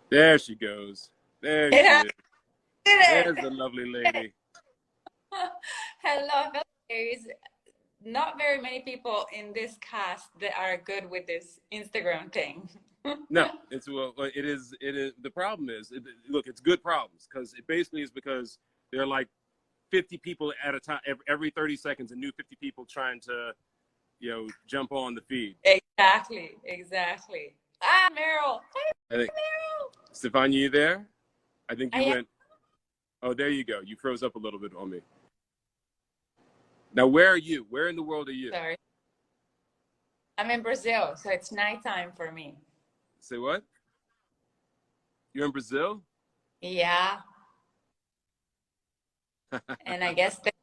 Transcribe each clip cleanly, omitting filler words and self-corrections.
There she goes. There It she has is. There's it. the lovely lady. Hello. There is not very many people in this cast that are good with this Instagram thing. No, it's well, it is. It is. The problem is, look, it's good problems because it basically is because there are like 50 people at a time every 30 seconds, and new 50 people trying to, jump on the feed. Exactly, exactly. Ah, Meryl. Hi, I think, Meryl. Stefania, you there? I think I you am went. Oh, there you go. You froze up a little bit on me. Now, where are you? Where in the world are you? sorry. I'm in Brazil, so it's nighttime for me. Say what? You're in Brazil? Yeah, and I guess that's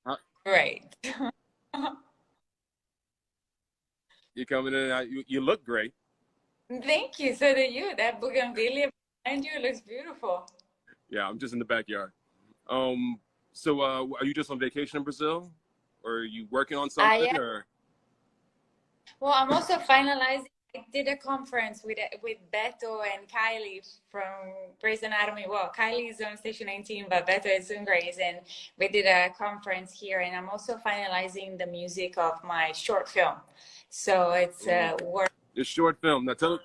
Huh? great. You're coming in. You look great. Thank you. So do you. That bougainvillea behind you looks beautiful. Yeah, I'm just in the backyard. Um, so are you just on vacation in Brazil, or are you working on something, I or? Well, I'm also finalizing. I did a conference with Beto and Kylie from Grey's Anatomy. Well, Kylie is on Station 19, but Beto is on Grey's, and we did a conference here. And I'm also finalizing the music of my short film, so it's work. Your short film. Now tell.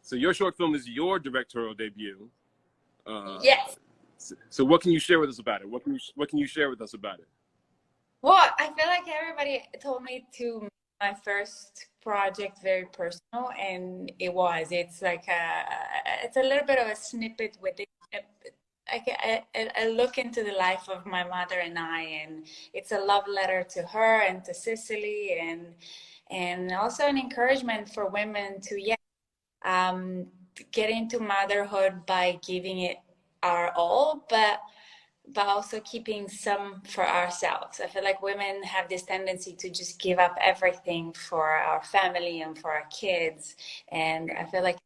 So your short film is your directorial debut. Uh, Yes. so what can you share with us about it? What can you share with us about it? Well, I feel like everybody told me to make my first project very personal, and it was. It's like it's a little bit of a snippet with it. I look into the life of my mother and I, and it's a love letter to her and to Cicely, and also an encouragement for women to, yeah, um, get into motherhood by giving it our all, but also keeping some for ourselves. I feel like women have this tendency to just give up everything for our family and for our kids. And I feel like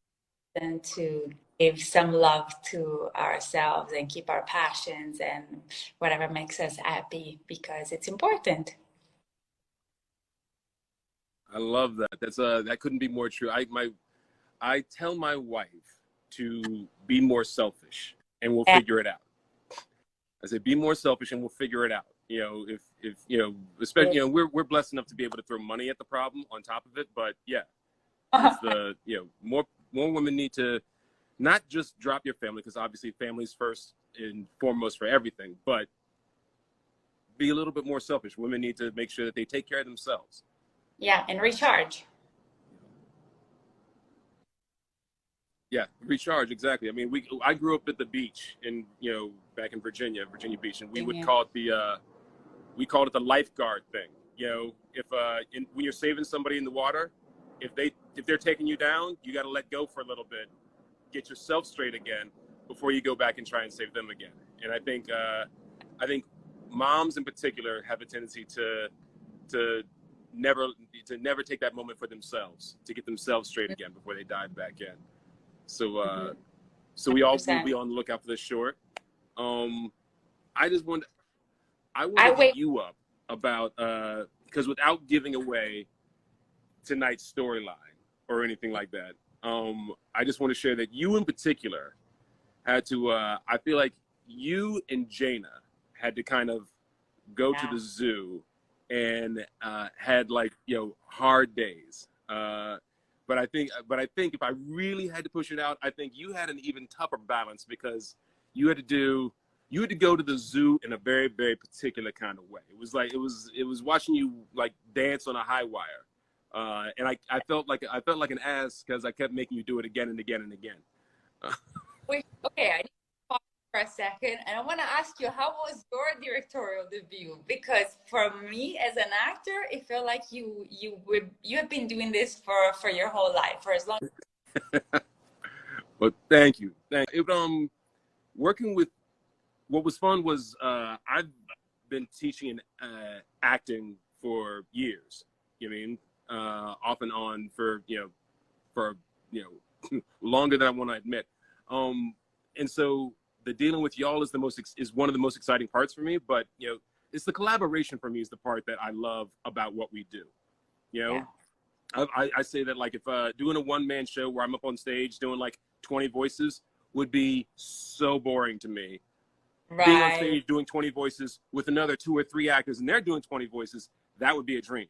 then to give some love to ourselves and keep our passions and whatever makes us happy because it's important. I love that. That couldn't be more true. I tell my wife to be more selfish, and we'll Yeah. figure it out. I said, be more selfish, and we'll figure it out. If especially, we're blessed enough to be able to throw money at the problem on top of it. But yeah, it's the more women need to not just drop your family, because obviously family's first and foremost for everything, but be a little bit more selfish. Women need to make sure that they take care of themselves. Yeah, and recharge. Yeah, recharge, exactly. I mean, I grew up at the beach in back in Virginia Beach, and we would Yeah. call it we called it the lifeguard thing. If when you're saving somebody in the water, if they're taking you down, you got to let go for a little bit, get yourself straight again before you go back and try and save them again. And I think moms in particular have a tendency to never never take that moment for themselves, to get themselves straight again before they dive back in. So Mhm. so we all will 100%. be on the lookout for this short. Um, I just want I want I to hit wait. you up about because without giving away tonight's storyline or anything like that, I just want to share that you in particular had to. I feel like you and Jaina had to kind of go to Yeah. the zoo and had like hard days. But I think if I really had to push it out, I think you had an even tougher balance because you had to do you had to go to the zoo in a very very particular kind of way. It was watching you like dance on a high wire, and I felt like an ass because I kept making you do it again and again and again. Wait, okay, I need to pause for a second, and I want to ask you, how was your directorial debut? Because for me, as an actor, it felt like you have been doing this for your whole life, for as long. But thank you. Working with what was fun was I've been teaching acting for years. You know what I mean, off and on for longer than I want to admit. And so the dealing with y'all is one of the most exciting parts for me. But it's the collaboration for me is the part that I love about what we do. You Yeah, know, I say that like if doing a one-man show where I'm up on stage doing like 20 voices would be so boring to me. Being on Right, stage doing 20 voices with another 2 or 3 actors and they're doing 20 voices, that would be a dream.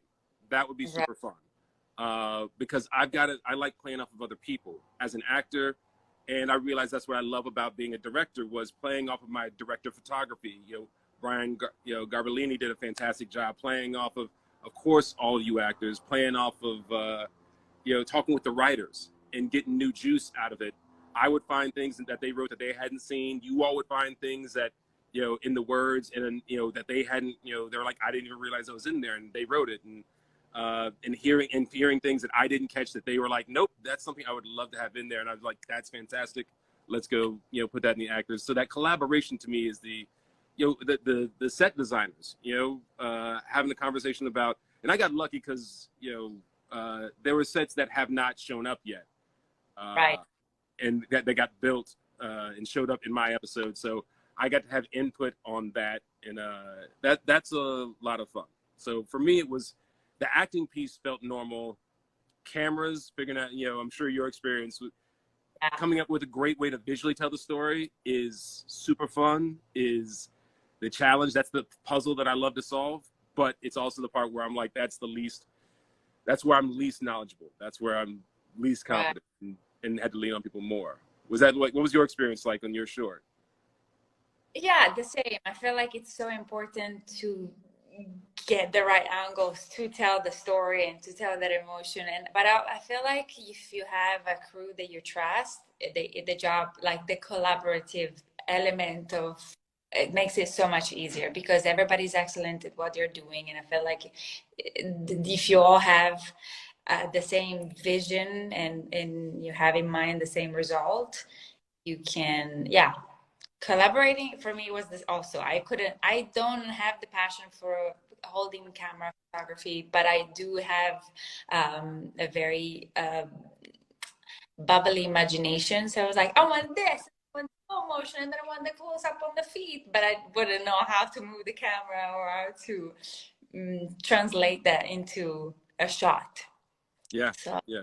That would be right, super fun. Because I've got it. I like playing off of other people as an actor, and I realized that's what I love about being a director was playing off of my director of photography. Brian, Garbellini did a fantastic job playing off of course, all you actors playing off of, talking with the writers and getting new juice out of it. I would find things that they wrote that they hadn't seen. You all would find things that, in the words and, that they hadn't, they were like, I didn't even realize I was in there and they wrote it. And hearing things that I didn't catch that they were like, nope, that's something I would love to have in there. And I was like, that's fantastic. Let's go, put that in the actors. So that collaboration to me is the set designers, having the conversation about, and I got lucky because, there were sets that have not shown up yet. right. And that they got built and showed up in my episode. So I got to have input on that. And that's a lot of fun. So for me, it was the acting piece felt normal. Cameras, figuring out, I'm sure your experience with Yeah. coming up with a great way to visually tell the story is super fun, is the challenge. That's the puzzle that I love to solve. But it's also the part where I'm like, that's where I'm least knowledgeable. That's where I'm least Right. confident and had to lean on people more. Was that like, what was your experience like on your short? Yeah, the same. I feel like it's so important to get the right angles to tell the story and to tell that emotion. But I feel like if you have a crew that you trust, the job, like the collaborative element of it makes it so much easier because everybody's excellent at what they're doing. And I feel like if you all have the same vision and you have in mind the same result, you can, yeah, collaborating for me was this also. I don't have the passion for holding camera photography, but I do have a very bubbly imagination. So I was like, I want this, I want slow motion, and then I want the close up on the feet, but I wouldn't know how to move the camera or how to translate that into a shot. Yeah, So yeah.